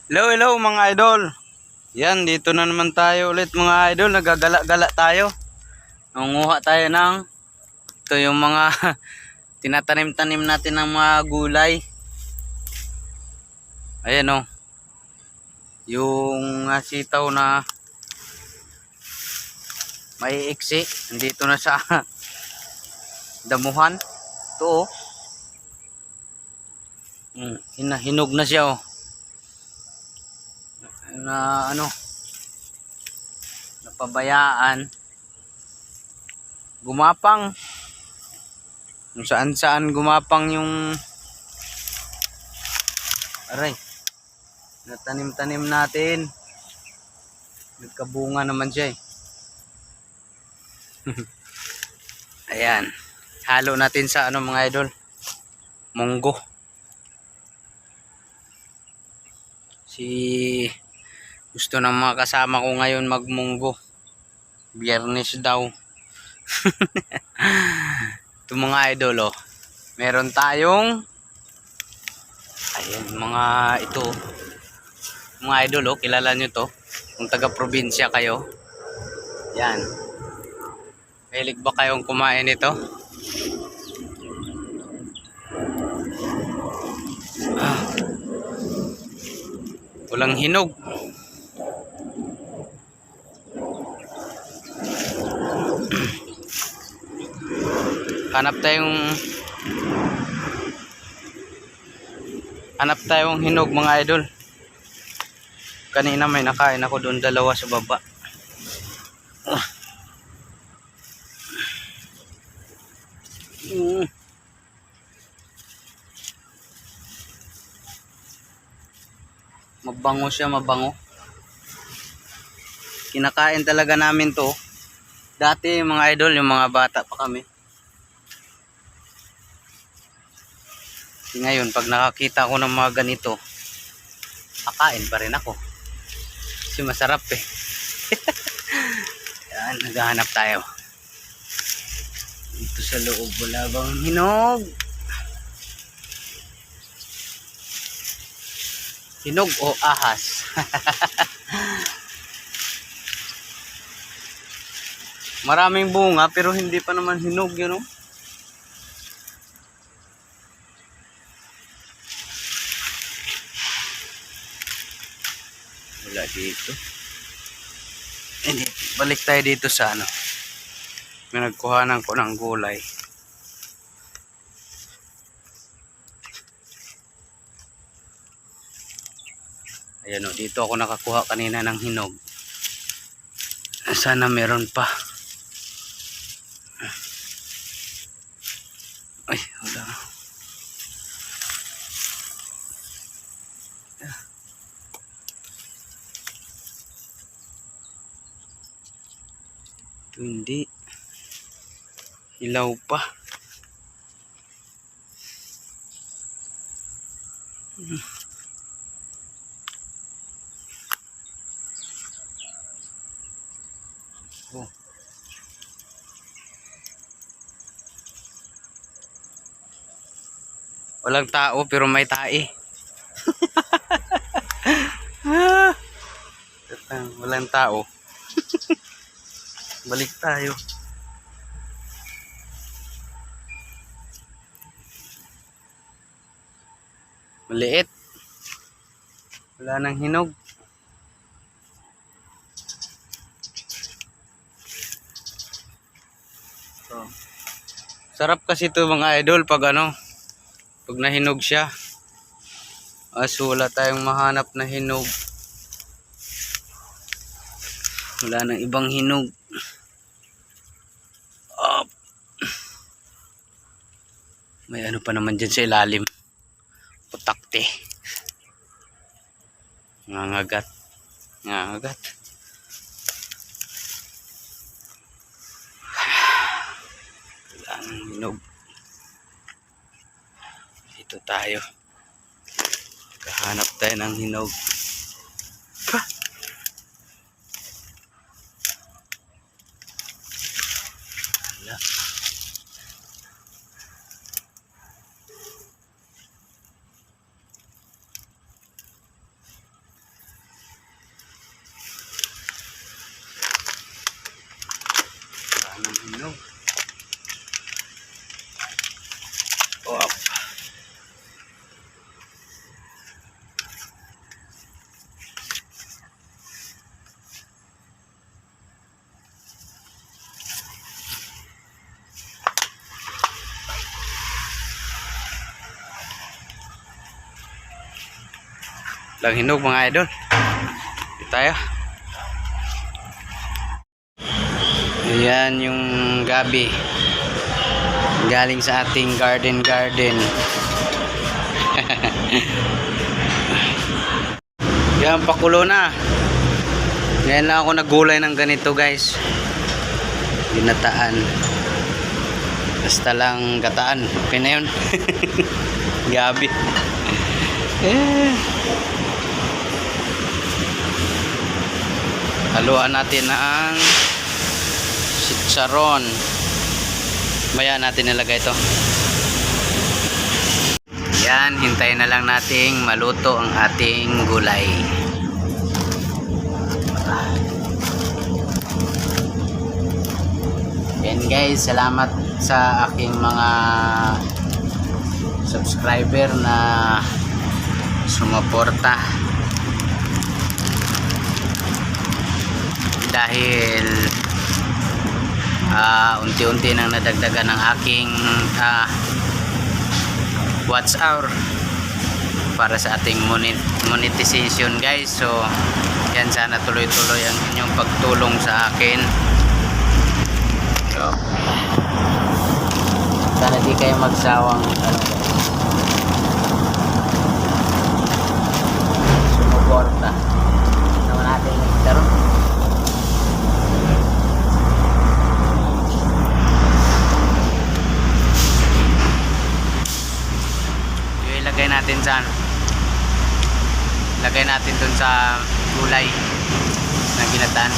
Hello, hello mga idol. Yan, dito na naman tayo ulit mga idol. Nagagala-gala tayo. Nangunguha tayo ng ito yung mga tinatanim-tanim natin ng mga gulay. Ayan o. Yung sitaw na may iksi. Nandito na sa damuhan. Ito o. Hinog na siya o. Na ano, napabayaan. Gumapang. Kung saan gumapang yung aray. Natanim-tanim natin. Nagkabunga naman siya eh. Ayan. Halo natin sa ano mga idol. Munggo. Gusto ng mga kasama ko ngayon magmunggo. Biyernes daw. Ito mga idol oh. Meron tayong ayan mga ito. Mga idol oh, kilala nyo to. Kung taga probinsya kayo. Yan. Mahilig ba kayong kumain ito? Walang hinog. Hanap tayong hinog mga idol. Kanina may nakain ako doon dalawa sa baba. Mabango siya, mabango. Kinakain talaga namin to. Dati mga idol, yung mga bata pa kami. Ngayon, pag nakakita ko ng mga ganito, kakain pa rin ako. Kasi masarap eh. Yan, naghahanap tayo. Dito sa loob, wala bang hinog? Hinog o ahas? Maraming bunga pero hindi pa naman hinog yun, no? Wala dito. Balik tayo dito sa ano. May nagkuhanan ko ng gulay. Ayan o, dito ako nakakuha kanina ng hinog. Sana meron pa. Ay, wala. Hindi. Hilaw pa. Oh. Walang tao pero may tae. Walang tao. Balik tayo. Maliit. Wala nang hinog. So, sarap kasi ito mga idol pag ano, pag nahinog siya. So wala tayong mahanap na hinog. Wala nang ibang hinog. May ano pa naman dyan sa ilalim. Putakte. Ngangagat. Ngangagat. Wala nang hinog. Dito tayo. Kahanap tayo ng hinog. Wala. Lang hinog mga idol. Dito tayo. Ayan yung gabi. Galing sa ating garden. Yan, pakulo na. Ngayon lang ako nagulay ng ganito guys. Ginataan. Basta lang gataan. Okay na yun. Gabi. Haluan natin ang chicharon. Maya natin nilagay ito. Yan, hintayin na lang nating maluto ang ating gulay. Yan guys, salamat sa aking mga subscriber na sumuporta. Dahil unti-unti nang nadagdagan ng aking watch hour para sa ating monetization guys. So yan, sana tuloy-tuloy ang inyong pagtulong sa akin. So, sana di kayo magsawang sumuporta. Naman natin nagtaro. Ilagay natin sa lagay natin dun sa gulay na ginataan.